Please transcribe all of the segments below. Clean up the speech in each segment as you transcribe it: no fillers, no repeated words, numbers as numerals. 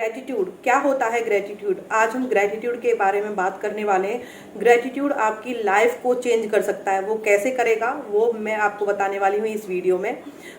Gratitude क्या होता है? ग्रेटिट्यूड, आज हम ग्रेटिट्यूड के बारे में बात करने वाले हैं। ग्रेटिट्यूड आपकी लाइफ को चेंज कर सकता है। वो कैसे करेगा वो मैं आपको बताने वाली हूँ इस वीडियो में।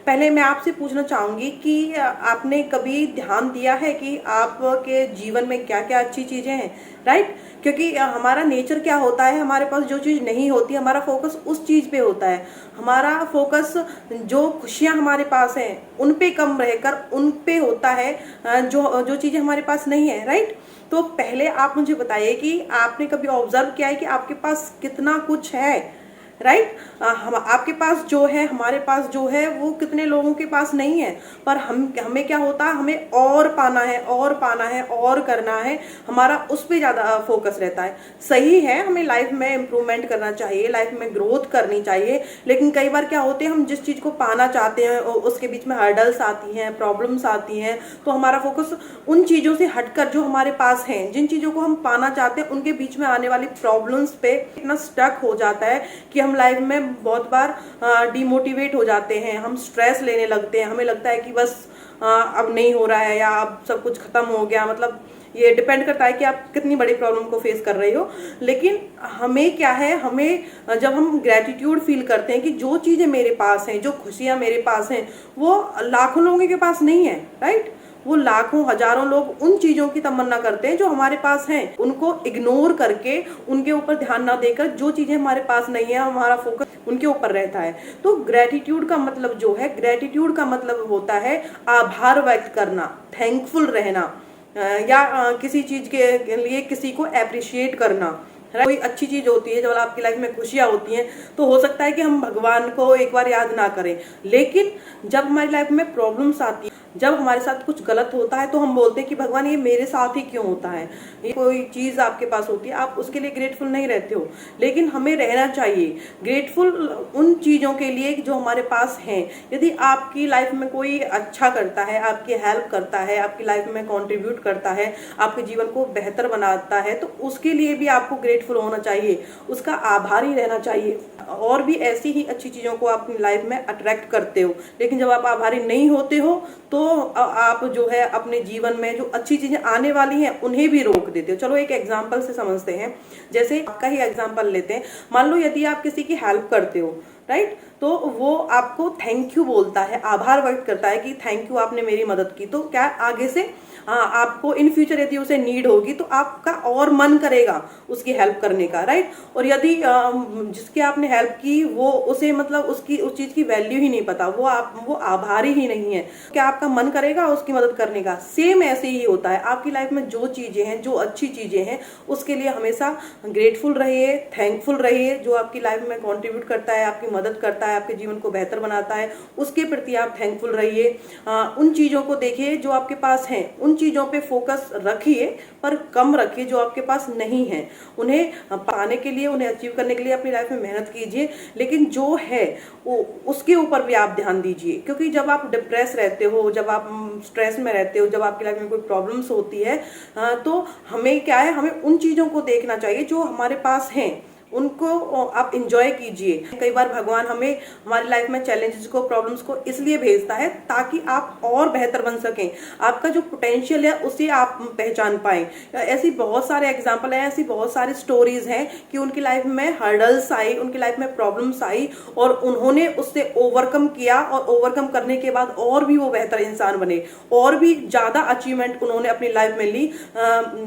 पहले मैं आपसे पूछना चाहूँगी कि आपने कभी ध्यान दिया है कि आपके जीवन में क्या क्या अच्छी चीज़ें हैं, राइट? क्योंकि हमारा नेचर क्या होता है, हमारे पास जो चीज़ नहीं होती हमारा फोकस उस चीज़ पे होता है। हमारा फोकस जो खुशियाँ हमारे पास हैं उन पे कम रहकर उन पे होता है जो जो चीज़ें हमारे पास नहीं है, राइट? तो पहले आप मुझे बताइए कि आपने कभी ऑब्जर्व किया है कि आपके पास कितना कुछ है, राइट? हम आपके पास जो है, हमारे पास जो है, वो कितने लोगों के पास नहीं है। पर हमें क्या होता है, हमें और पाना है, और पाना है, और करना है, हमारा उस पर ज़्यादा फोकस रहता है। सही है, हमें लाइफ में इम्प्रूवमेंट करना चाहिए, लाइफ में ग्रोथ करनी चाहिए, लेकिन कई बार क्या होते हैं, हम जिस चीज़ को पाना चाहते हैं उसके बीच में हर्डल्स आती हैं, प्रॉब्लम्स आती हैं, तो हमारा फोकस उन चीज़ों से हटकर जो हमारे पास हैं, जिन चीज़ों को हम पाना चाहते हैं, उनके बीच में आने वाली प्रॉब्लम्स पे इतना स्टक हो जाता है कि हम लाइफ में बहुत बार डिमोटिवेट हो जाते हैं, हम स्ट्रेस लेने लगते हैं, हमें लगता है कि बस अब नहीं हो रहा है या अब सब कुछ खत्म हो गया। मतलब ये डिपेंड करता है कि आप कितनी बड़ी प्रॉब्लम को फेस कर रहे हो। लेकिन हमें क्या है, हमें जब हम ग्रेटिट्यूड फील करते हैं कि जो चीज़ें मेरे पास हैं, जो खुशियाँ मेरे पास हैं, वो लाखों लोगों के पास नहीं है, राइट? वो लाखों हजारों लोग उन चीजों की तमन्ना करते हैं जो हमारे पास हैं, उनको इग्नोर करके, उनके ऊपर ध्यान ना देकर, जो चीजें हमारे पास नहीं है हमारा फोकस उनके ऊपर रहता है। तो ग्रेटिट्यूड का मतलब जो है, ग्रेटिट्यूड का मतलब होता है आभार व्यक्त करना, थैंकफुल रहना, या किसी चीज के लिए किसी को अप्रिशिएट करना। कोई अच्छी चीज होती है, जब आपकी लाइफ में खुशियां होती हैं, तो हो सकता है कि हम भगवान को एक बार याद ना करें, लेकिन जब हमारी लाइफ में प्रॉब्लम्स आती है, जब हमारे साथ कुछ गलत होता है, तो हम बोलते हैं कि भगवान ये मेरे साथ ही क्यों होता है। ये कोई चीज आपके पास होती है, आप उसके लिए ग्रेटफुल नहीं रहते हो, लेकिन हमें रहना चाहिए ग्रेटफुल उन चीजों के लिए जो हमारे पास हैं। यदि आपकी लाइफ में कोई अच्छा करता है, आपकी हेल्प करता है, आपकी लाइफ में कॉन्ट्रीब्यूट करता है, आपके जीवन को बेहतर बनाता है, तो उसके लिए भी आपको ग्रेटफुल होना चाहिए, उसका आभारी रहना चाहिए। और भी ऐसी ही अच्छी चीजों को आप अपनी लाइफ में अट्रैक्ट करते हो। लेकिन जब आप आभारी नहीं होते हो, तो आप जो है अपने जीवन में जो अच्छी चीजें आने वाली हैं उन्हें भी रोक देते हो। चलो एक एग्जांपल से समझते हैं। जैसे आपका ही एग्जांपल लेते हैं। मान लो यदि आप किसी की हेल्प करते हो, राइट? तो वो आपको थैंक यू बोलता है, आभार व्यक्त करता है कि थैंक यू, आपने मेरी मदद की। तो क्या आगे से आपको इन फ्यूचर यदि उसे नीड होगी तो आपका और मन करेगा उसकी हेल्प करने का, राइट? और यदि जिसकी आपने हेल्प की वो उसे मतलब उसकी उस चीज की वैल्यू ही नहीं पता, वो आभारी ही नहीं है, क्या आपका मन करेगा उसकी मदद करने का? सेम ऐसे ही होता है। आपकी लाइफ में जो चीजें हैं, जो अच्छी चीजें हैं, उसके लिए हमेशा ग्रेटफुल रहिए, थैंकफुल रहिए। जो आपकी लाइफ में कॉन्ट्रीब्यूट करता है, आपकी मदद करता है, आपके जीवन को बेहतर बनाता है, उसके प्रति आप थैंकफुल रहिए। उन चीजों को देखिए जो आपके पास हैं, उन चीजों पे फोकस रखिए, पर कम रखिए जो आपके पास नहीं है। उन्हें पाने के लिए, उन्हें अचीव करने के लिए अपनी लाइफ में मेहनत कीजिए, लेकिन जो है उसके ऊपर भी आप ध्यान दीजिए। क्योंकि जब आप डिप्रेस रहते हो, जब आप स्ट्रेस में रहते हो, जब आपकी लाइफ में कोई प्रॉब्लम्स होती है, तो हमें क्या है, हमें उन चीजों को देखना चाहिए जो हमारे पास हैं, उनको आप इंजॉय कीजिए। कई बार भगवान हमें हमारी लाइफ में चैलेंजेस को, प्रॉब्लम्स को इसलिए भेजता है ताकि आप और बेहतर बन सकें, आपका जो पोटेंशियल है उसे आप पहचान पाएं। ऐसी बहुत सारे एग्जांपल हैं, ऐसी बहुत सारी स्टोरीज हैं कि उनकी लाइफ में हर्डल्स आई, उनकी लाइफ में प्रॉब्लम्स आई और उन्होंने उससे ओवरकम किया, और ओवरकम करने के बाद और भी वो बेहतर इंसान बने, और भी ज्यादा अचीवमेंट उन्होंने अपनी लाइफ में ली।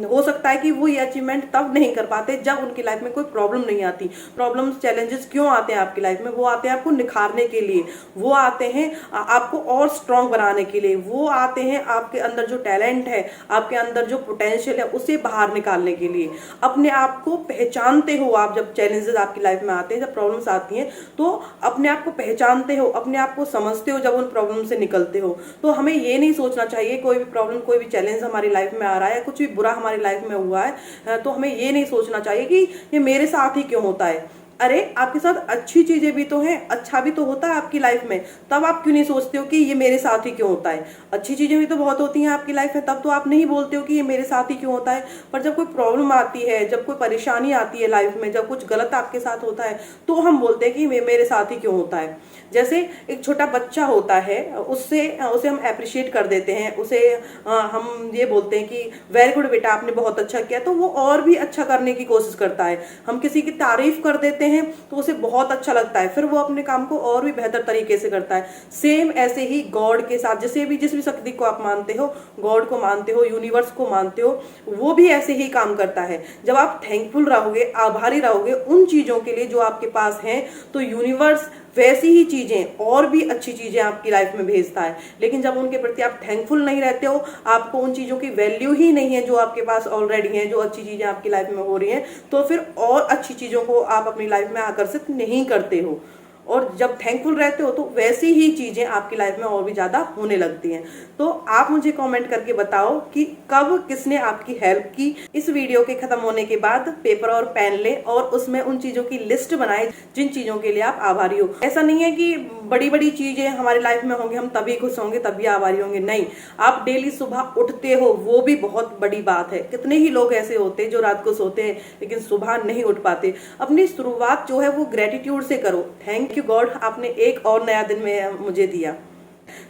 हो सकता है कि वो ये अचीवमेंट तब नहीं कर पाते जब उनकी लाइफ में कोई प्रॉब्लम नहीं आती। प्रॉब्लम्स, चैलेंजेस क्यों आते हैं आपकी लाइफ में? वो आते हैं आपको निखारने के लिए, वो आते हैं आपको और स्ट्रांग बनाने के लिए, वो आते हैं आपके अंदर जो टैलेंट है, आपके अंदर जो पोटेंशियल है उसे बाहर निकालने के लिए। अपने आप को पहचानते हो आप, जब चैलेंजेस आपकी लाइफ में आते हैं, जब प्रॉब्लम्स आती हैं, तो अपने आप को पहचानते हो, अपने आप को समझते हो, जब उन प्रॉब्लम से निकलते हो। तो हमें ये नहीं सोचना चाहिए, कोई भी प्रॉब्लम, कोई भी चैलेंज हमारी लाइफ में आ रहा है, कुछ भी बुरा हमारी लाइफ में हुआ है, तो हमें ये नहीं सोचना चाहिए कि ये मेरे साथ ही क्यों होता है। अरे आपके साथ अच्छी चीजें भी तो हैं, अच्छा भी तो होता है आपकी लाइफ में, तब आप क्यों नहीं सोचते हो कि ये मेरे साथ ही क्यों होता है। अच्छी चीजें भी तो बहुत होती हैं आपकी लाइफ में, तब तो आप नहीं बोलते हो कि ये मेरे साथ ही क्यों होता है। पर जब कोई प्रॉब्लम आती है, जब कोई परेशानी आती है लाइफ में, जब कुछ गलत आपके साथ होता है, तो हम बोलते हैं कि मेरे साथ ही क्यों होता है। जैसे एक छोटा बच्चा होता है, उससे उसे हम अप्रिशिएट कर देते हैं, उसे हम ये बोलते हैं कि वेरी गुड बेटा, आपने बहुत अच्छा किया, तो वो और भी अच्छा करने की कोशिश करता है। हम किसी की तारीफ कर देते हैं तो उसे बहुत अच्छा लगता है, फिर वो अपने काम को और भी बेहतर तरीके से करता है। सेम ऐसे ही गॉड के साथ, जिस भी शक्ति को आप मानते हो, गॉड को मानते हो, यूनिवर्स को मानते हो, वो भी ऐसे ही काम करता है। जब आप थैंकफुल रहोगे, आभारी रहोगे उन चीजों के लिए जो आपके पास हैं, तो यूनिवर्स वैसी ही चीजें और भी अच्छी चीजें आपकी लाइफ में भेजता है। लेकिन जब उनके प्रति आप थैंकफुल नहीं रहते हो, आपको उन चीजों की वैल्यू ही नहीं है जो आपके पास ऑलरेडी है, जो अच्छी चीजें आपकी लाइफ में हो रही हैं, तो फिर और अच्छी चीजों को आप अपनी लाइफ में आकर्षित नहीं करते हो। और जब थैंकफुल रहते हो तो वैसी ही चीजें आपकी लाइफ में और भी ज्यादा होने लगती हैं। तो आप मुझे कमेंट करके बताओ कि कब किसने आपकी हेल्प की। इस वीडियो के खत्म होने के बाद पेपर और पेन ले और उसमें उन चीजों की लिस्ट बनाए जिन चीजों के लिए आप आभारी हो। ऐसा नहीं है कि बड़ी बड़ी चीजें हमारी लाइफ में होंगी हम तभी खुश होंगे, तभी आभारी होंगे, नहीं। आप डेली सुबह उठते हो, वो भी बहुत बड़ी बात है। कितने ही लोग ऐसे होते हैं जो रात को सोते हैं लेकिन सुबह नहीं उठ पाते। अपनी शुरुआत जो है वो ग्रेटिट्यूड से करो। थैंक यू गॉड, आपने एक और नया दिन में मुझे दिया।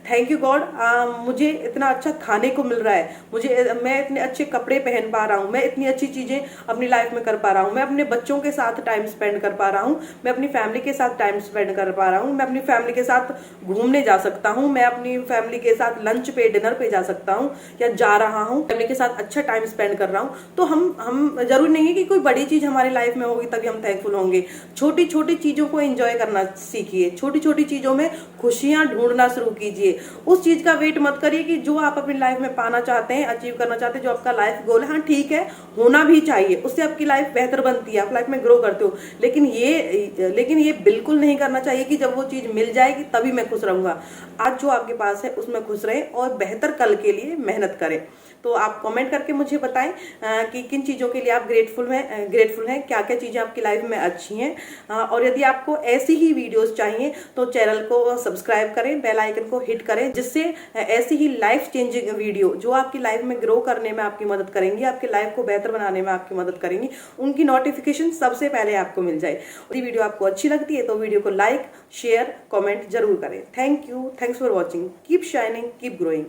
थैंक यू गॉड, मुझे इतना अच्छा खाने को मिल रहा है, मैं इतने अच्छे कपड़े पहन पा रहा हूँ, मैं इतनी अच्छी चीजें अपनी लाइफ में कर पा रहा हूँ, मैं अपने बच्चों के साथ टाइम स्पेंड कर पा रहा हूँ, मैं अपनी फैमिली के साथ टाइम स्पेंड कर पा रहा हूँ, मैं अपनी फैमिली के साथ घूमने जा सकता हूँ, मैं अपनी फैमिली के साथ लंच पे डिनर पे जा सकता हूँ या जा रहा हूँ, फैमिली के साथ अच्छा टाइम स्पेंड कर रहा हूँ। तो हम जरूरी नहीं है कि कोई बड़ी चीज हमारी लाइफ में होगी तभी हम थैंकफुल होंगे। छोटी छोटी चीजों को एंजॉय करना सीखिए, छोटी छोटी चीजों में खुशियां ढूंढना शुरू कीजिए। उस चीज का वेट मत करिए कि जो आप अपनी लाइफ में पाना चाहते हैं, अचीव करना चाहते हैं, जो आपका लाइफ गोल है, हाँ ठीक है, होना भी चाहिए, उससे आपकी लाइफ बेहतर बनती है, आप लाइफ में ग्रो करते हो। लेकिन ये बिल्कुल नहीं करना चाहिए कि जब वो चीज मिल जाएगी तभी मैं खुश रहूंगा। आज जो आपके पास है उसमें खुश रहें और बेहतर कल के लिए मेहनत करें। तो आप कमेंट करके मुझे बताएं कि किन चीज़ों के लिए आप ग्रेटफुल हैं, क्या क्या चीज़ें आपकी लाइफ में अच्छी हैं। और यदि आपको ऐसी ही वीडियोस चाहिए तो चैनल को सब्सक्राइब करें, बेल आइकन को हिट करें, जिससे ऐसी ही लाइफ चेंजिंग वीडियो जो आपकी लाइफ में ग्रो करने में आपकी मदद करेंगी, आपकी लाइफ को बेहतर बनाने में आपकी मदद करेंगी, उनकी नोटिफिकेशन सबसे पहले आपको मिल जाए। यदि वीडियो आपको अच्छी लगती है तो वीडियो को लाइक, शेयर, कॉमेंट जरूर करें। Thank you, thanks for watching, keep shining, keep growing.